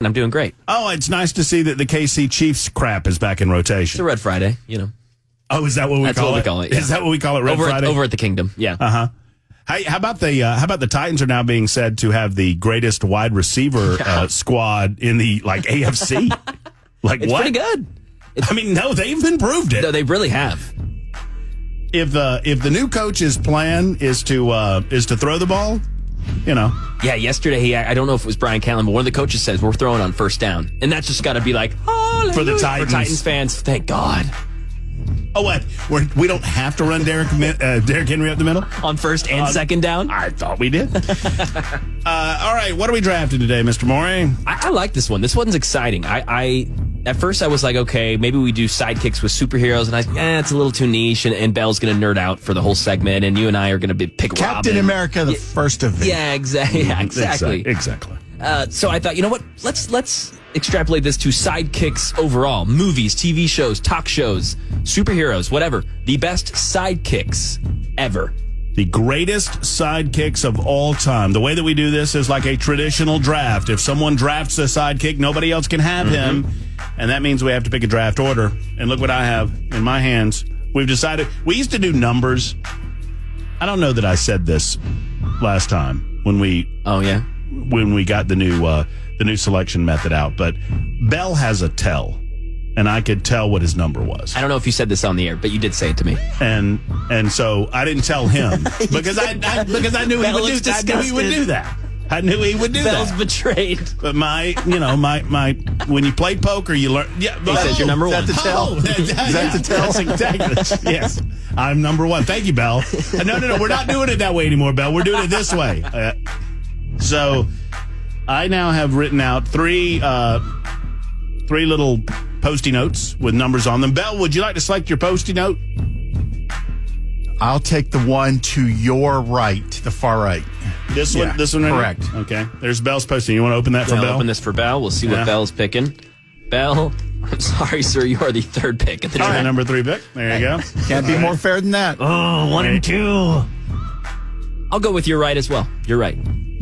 I'm doing great. Oh, it's nice to see that the KC Chiefs crap is back in rotation. It's a Red Friday, Oh, is that what we That's call what it? we call it, yeah. Is that what we call it, Red Friday? Over at the Kingdom, yeah. Uh-huh. Hey, how about the Titans are now being said to have the greatest wide receiver squad in the AFC? It's what? pretty good. No, they've improved it. No, they really have. If the new coach's plan is to throw the ball, Yeah, yesterday, I don't know if it was Brian Callen, but one of the coaches says we're throwing on first down. And that's just got to be for the Titans. For Titans fans, thank God. Oh, what? We don't have to run Derrick Henry up the middle? On first and second down? I thought we did. All right, what are we drafting today, Mr. Morey? I like this one. This one's exciting. At first I was like, okay, maybe we do sidekicks with superheroes, and it's a little too niche, and Belle's going to nerd out for the whole segment, and you and I are going to pick Captain Robin. America, the first of them. Yeah, exactly. Exactly. So I thought, you know what? Let's extrapolate this to sidekicks overall. Movies, TV shows, talk shows, superheroes, whatever. The best sidekicks ever. The greatest sidekicks of all time. The way that we do this is like a traditional draft. If someone drafts a sidekick, nobody else can have him. And that means we have to pick a draft order. And look what I have in my hands. We've decided. We used to do numbers. I don't know that I said this last time when we... Oh, yeah? When we got the new selection method out. But Bell has a tell. And I could tell what his number was. I don't know if you said this on the air, but you did say it to me. And so I didn't tell him because I knew he would do that. I knew he would do that. I knew he would do Bell's that. Betrayed. But my when you play poker, you learn. Yeah, he says you're number one. Is that the tell? Is that the tell? That's exactly. Yes, I'm number one. Thank you, Bell. No, we're not doing it that way anymore, Bell. We're doing it this way. So I now have written out three little Post-it notes with numbers on them. Bell, would you like to select your Post-it note? I'll take the one to your right, the far right. This one right correct. Here? Okay. There's Bell's Post-it. You want to open that for Bell? Open this for Bell. We'll see what Bell's picking. Bell, I'm sorry, sir. You are the third pick in the draft. Number 3 pick. There you go. Can't be more fair than that. Oh, 1 and 2. I'll go with your right as well. You're right.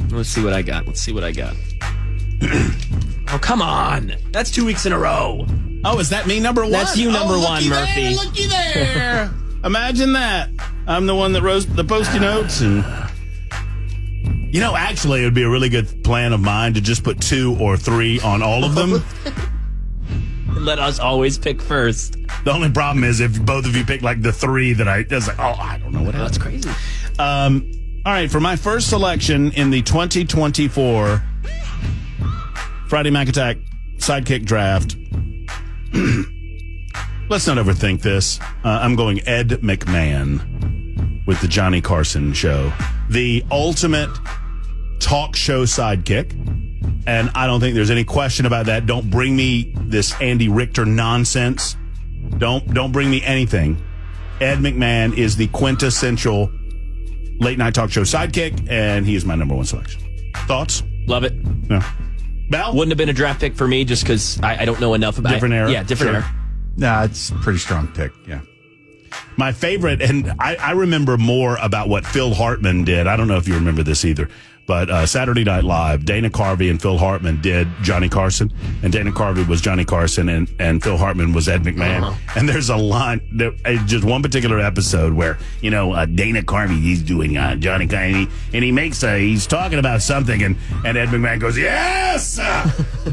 Let's see what I got. Oh, come on. That's 2 weeks in a row. Oh, is that me number 1? That's you number 1, Murphy. Looky there. Imagine that. I'm the one that wrote the Post-it notes. And actually, it would be a really good plan of mine to just put 2 or 3 on all of them. Let us always pick first. The only problem is if both of you pick the 3 that I was like, I don't know what That's crazy. All right, for my first selection in the 2024 Friday Mac Attack Sidekick Draft, let's not overthink this. I'm going Ed McMahon with the Johnny Carson Show. The ultimate talk show sidekick. And I don't think there's any question about that. Don't bring me this Andy Richter nonsense. Don't bring me anything. Ed McMahon is the quintessential late night talk show sidekick, and he is my number 1 selection. Thoughts? Love it. No. Bell? Wouldn't have been a draft pick for me just because I don't know enough about it. Different era? Yeah, different era. Nah, it's a pretty strong pick, yeah. My favorite, and I remember more about what Phil Hartman did. I don't know if you remember this either, but Saturday Night Live, Dana Carvey and Phil Hartman did Johnny Carson, and Dana Carvey was Johnny Carson, and Phil Hartman was Ed McMahon. And there's a line, just one particular episode where, Dana Carvey, he's doing Johnny Carson, and he's talking about something, and Ed McMahon goes, yes,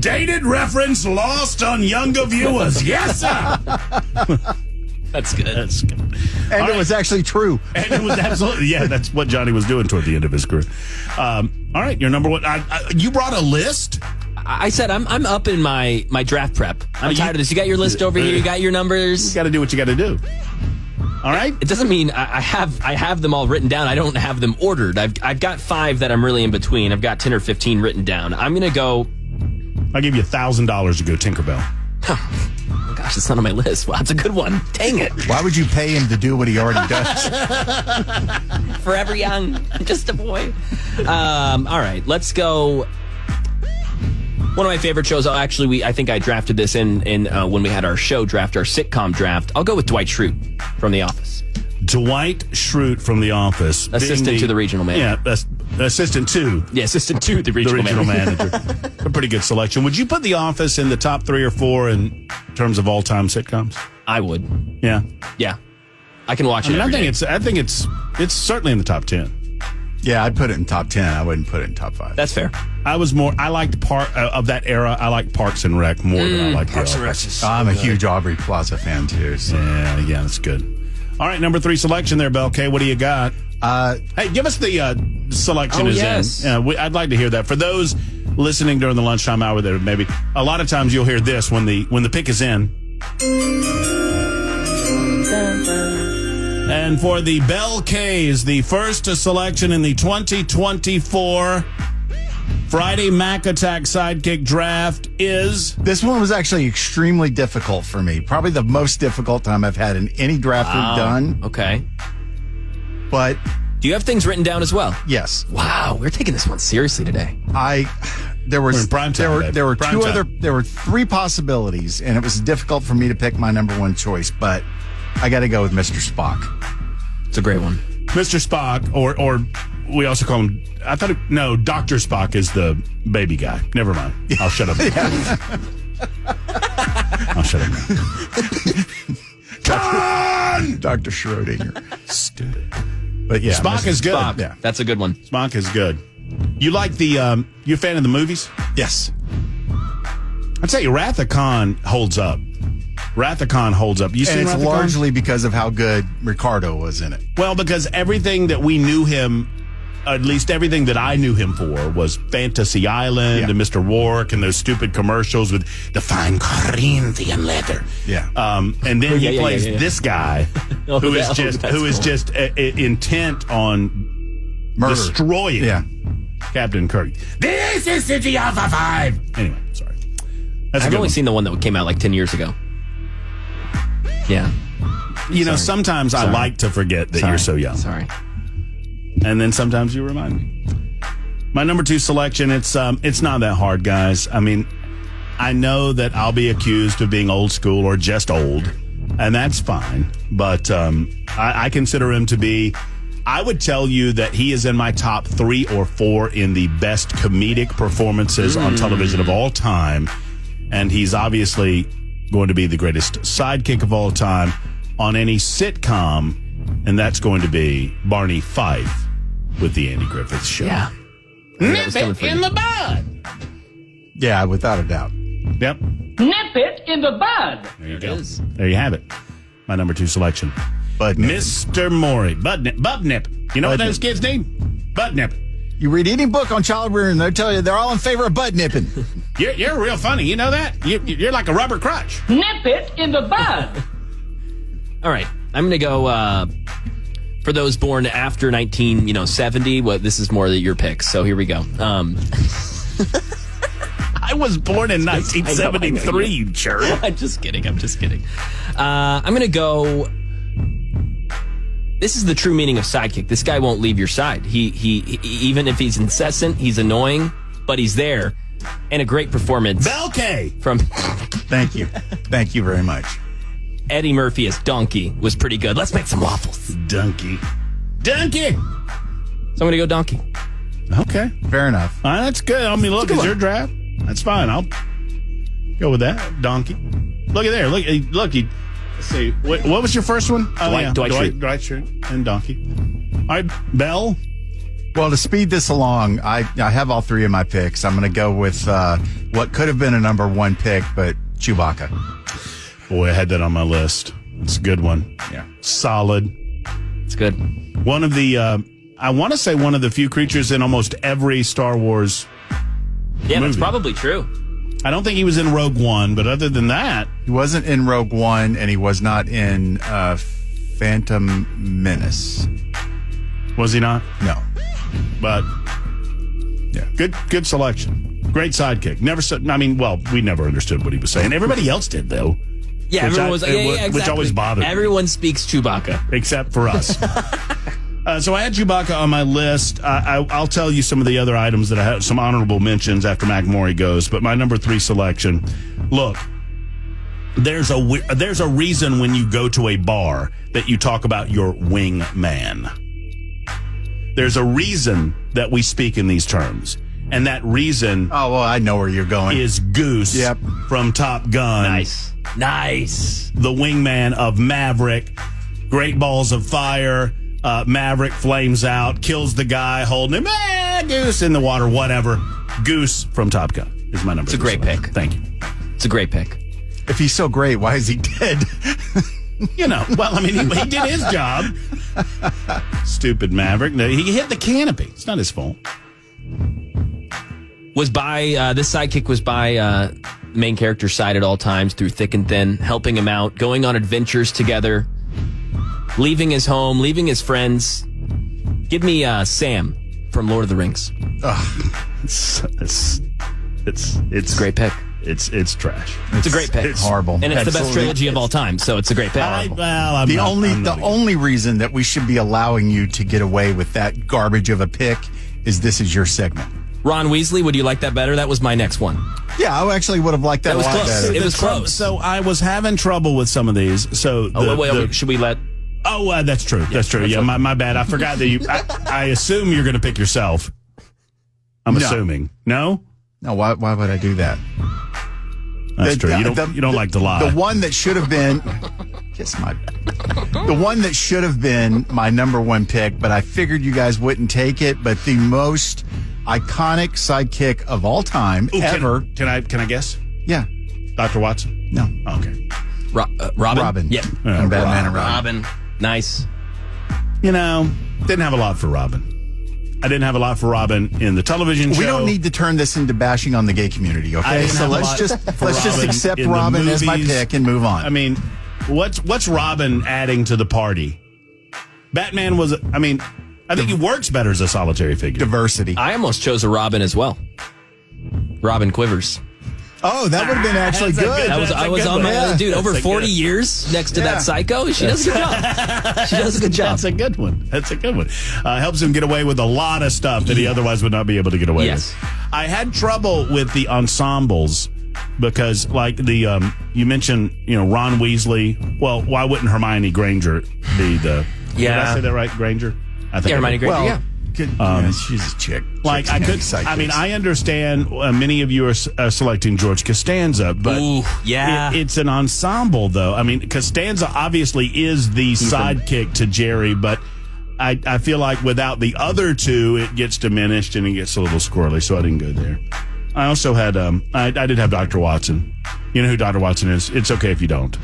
dated reference lost on younger viewers. Yes, sir. That's good. And it was actually true. And it was absolutely, that's what Johnny was doing toward the end of his career. All right, your number 1. You brought a list? I said I'm up in my draft prep. I'm tired of this. You got your list over here. You got your numbers. You got to do what you got to do. All right? It doesn't mean I have them all written down. I don't have them ordered. I've got 5 that I'm really in between. I've got 10 or 15 written down. I'm going to go. I'll give you $1,000 to go Tinkerbell. Oh, gosh, it's not on my list. Well, that's a good one. Dang it. Why would you pay him to do what he already does? Forever young. I'm just a boy. All right, let's go. One of my favorite shows, I think I drafted this in when we had our show draft, our sitcom draft. I'll go with Dwight Schrute from The Office. Dwight Schrute from The Office. Assistant to the regional manager. Yeah, Assistant 2. Yeah, assistant 2, the regional manager. A pretty good selection. Would you put The Office in the top 3 or 4 in terms of all-time sitcoms? I would. Yeah. Yeah. I can watch it. I think it's certainly in the top 10. Yeah, I'd put it in top 10. I wouldn't put it in top 5. That's fair. I liked part of that era. I liked Parks and Rec more than I like Parks and Rec. I'm a huge Aubrey Plaza fan too. So. Yeah, that's good. All right, number 3 selection there, Bel K. What do you got? Hey, give us the selection is in. I'd like to hear that. For those listening during the lunchtime hour, there maybe a lot of times you'll hear this when the pick is in. And for the Bel K's, the first selection in the 2024 Friday Mac Attack Sidekick Draft is... This one was actually extremely difficult for me. Probably the most difficult time I've had in any draft we've done. Okay. But... Do you have things written down as well? Yes. Wow, we're taking this one seriously today. There were 3 possibilities, and it was difficult for me to pick my number 1 choice, but I got to go with Mr. Spock. It's a great one. Mr. Spock, or we also call him, Dr. Spock is the baby guy. Never mind. I'll shut up. I'll shut up. Dr. Schrodinger. Stupid. But yeah. Spock is good. Spock. Yeah. That's a good one. Spock is good. You like you a fan of the movies? Yes. I'd say Wrath of Khan holds up. Wrath of Khan holds up. You and it's largely because of how good Ricardo was in it. Well, because everything that we knew him, at least everything that I knew him for, was Fantasy Island and Mr. Rourke and those stupid commercials with the fine Corinthian leather. Yeah. And then he plays this guy who is just intent on murder, destroying Captain Kirk. This is City Alpha 5. Anyway, sorry. I've only seen the one that came out like 10 years ago. Yeah. You know, sometimes I like to forget that you're so young. Sorry. And then sometimes you remind me. My number 2 selection, it's not that hard, guys. I mean, I know that I'll be accused of being old school or just old, and that's fine. But I consider him to be, I would tell you that he is in my top 3 or 4 in the best comedic performances on television of all time. And he's obviously going to be the greatest sidekick of all time on any sitcom, and that's going to be Barney Fife with the Andy Griffith Show. Yeah. Nip it in the bud. Yeah, without a doubt. Yep. Nip it in the bud. There you go. There you have it. My number 2 selection. Bud Nip. Mr. Maury. Bud Nip. You know what those kids need? Bud Nip. You read any book on child rearing, they'll tell you they're all in favor of bud nipping. You're real funny. You know that? You're like a rubber crutch. Nip it in the bud. All right. I'm going to go for those born after 1970. This is more your picks. So here we go. I was born in 1973, you jerk. I'm just kidding. I'm going to go... This is the true meaning of sidekick. This guy won't leave your side. He even if he's incessant, he's annoying, but he's there. And a great performance. Bel K. From Thank you. Thank you very much. Eddie Murphy as Donkey was pretty good. Let's make some waffles. Donkey. So I'm going to go Donkey. Okay. Fair enough. All right, that's good. I mean, look, it's your draft. That's fine. I'll go with that. Donkey. Look at there. Look. Let's see. What was your first one? Dwight Schrute and Donkey. All right, Bell. Well, to speed this along, I have all 3 of my picks. I'm going to go with what could have been a number 1 pick, but Chewbacca. Boy, I had that on my list. It's a good one. Yeah. Solid. It's good. One of the, I want to say one of the few creatures in almost every Star Wars movie. That's probably true. I don't think he was in Rogue One, but other than that... He wasn't in Rogue One, and he was not in Phantom Menace. Was he not? No. But, yeah, good selection. Great sidekick. We never understood what he was saying. Everybody else did, though. Yeah, everyone was like, exactly. Which always bothered me. Everyone speaks Chewbacca. Except for us. So I had Chewbacca on my list. I'll tell you some of the other items that I have, some honorable mentions after McMorey goes. But my number 3 selection, look, there's a reason when you go to a bar that you talk about your wing man. There's a reason that we speak in these terms. And that reason Oh, well, I know where you're going. is Goose Yep. from Top Gun. Nice. The wingman of Maverick. Great balls of fire. Maverick flames out, kills the guy holding him. Goose in the water, whatever. Goose from Top Gun is my number. It's a great pick. Thank you. It's a great pick. If he's so great, why is he dead? Well, I mean, he did his job. Stupid Maverick. No, he hit the canopy. It's not his fault. This sidekick was by main character's side at all times through thick and thin, helping him out, going on adventures together, leaving his home, leaving his friends. Give me Sam from Lord of the Rings. It's It's a great pick. It's trash. It's a great pick. It's horrible. And it's the best Absolutely. trilogy of all time, so it's a great pick. The only reason that we should be allowing you to get away with that garbage of a pick is this is your segment. Ron Weasley, would you like that better? That was my next one. Yeah, I actually would have liked that, That was a lot close. better. It was close. So I was having trouble with some of these. So Should we let... that's true. That's true. Yeah, my bad. I forgot that you. I assume you're going to pick yourself. I'm assuming. No. No, why would I do that? That's true. You don't like to lie. The one that should have been the one that should have been my number one pick, but I figured you guys wouldn't take it. But the most iconic sidekick of all time ever. Can I guess? Yeah. Dr. Watson? No. Okay. Robin? Robin. Yeah. From Batman and Robin. Nice. Didn't have a lot for Robin. I didn't have a lot for Robin in the television show. We don't need to turn this into bashing on the gay community, okay? So let's just accept Robin as my pick and move on. I mean, what's Robin adding to the party? Batman was, I think he works better as a solitary figure. Diversity. I almost chose a Robin as well. Robin Quivers. Oh, that would have been actually good. I was on my one. dude. Over That's a 40 good- years next to that psycho. She does a good job. She does a good job. That's a good one. Helps him get away with a lot of stuff that he otherwise would not be able to get away Yes. with. I had trouble with the ensembles because, like you mentioned, Ron Weasley. Well, why wouldn't Hermione Granger be the? Yeah. Did I say that right, Granger? I think. Hermione Granger. Well, Yeah. she's a chick. Like Chicks I can't be sidekicks. I understand many of you are selecting George Costanza, but Ooh, yeah. it's an ensemble though. I mean, Costanza obviously is the sidekick to Jerry, but I feel like without the other two, it gets diminished and it gets a little squirrely. So I didn't go there. I also had I did have Dr. Watson. You know who Dr. Watson is? It's okay if you don't.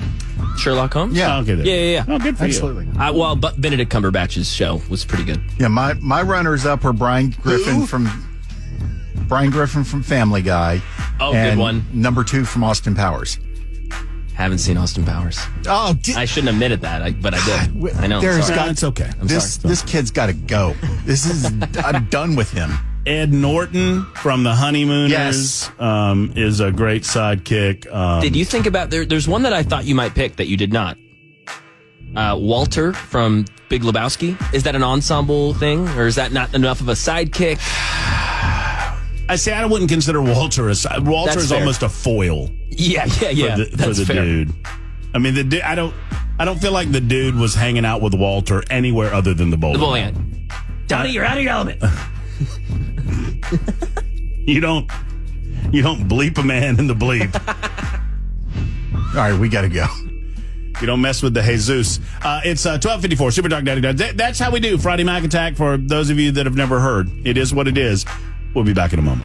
Sherlock Holmes? Yeah. Okay, there. Yeah. Oh, good for Absolutely. you. But Benedict Cumberbatch's show was pretty good. Yeah, my runners up were Brian Griffin from Family Guy. Oh, good and one. Number 2 from Austin Powers. Haven't seen Austin Powers. Oh, I shouldn't have admitted that, but I did. I know. There's Sorry. got- It's okay. This kid's got to go. I'm done with him. Ed Norton from The Honeymooners is a great sidekick. Did you think about there's one that I thought you might pick that you did not? Walter from Big Lebowski. Is that an ensemble thing, or is that not enough of a sidekick? I say I wouldn't consider Walter Walter That's is fair. almost a foil Yeah. for That's the fair. dude. I mean, I don't feel like the dude was hanging out with Walter anywhere other than the bowling. The bowling. Donnie, you're out of your element. You don't bleep a man in the bleep. All right, we got to go. You don't mess with the Jesus. It's 12:54. Super Dog Daddy Dog. That's how we do Friday Mac Attack. For those of you that have never heard, it is what it is. We'll be back in a moment.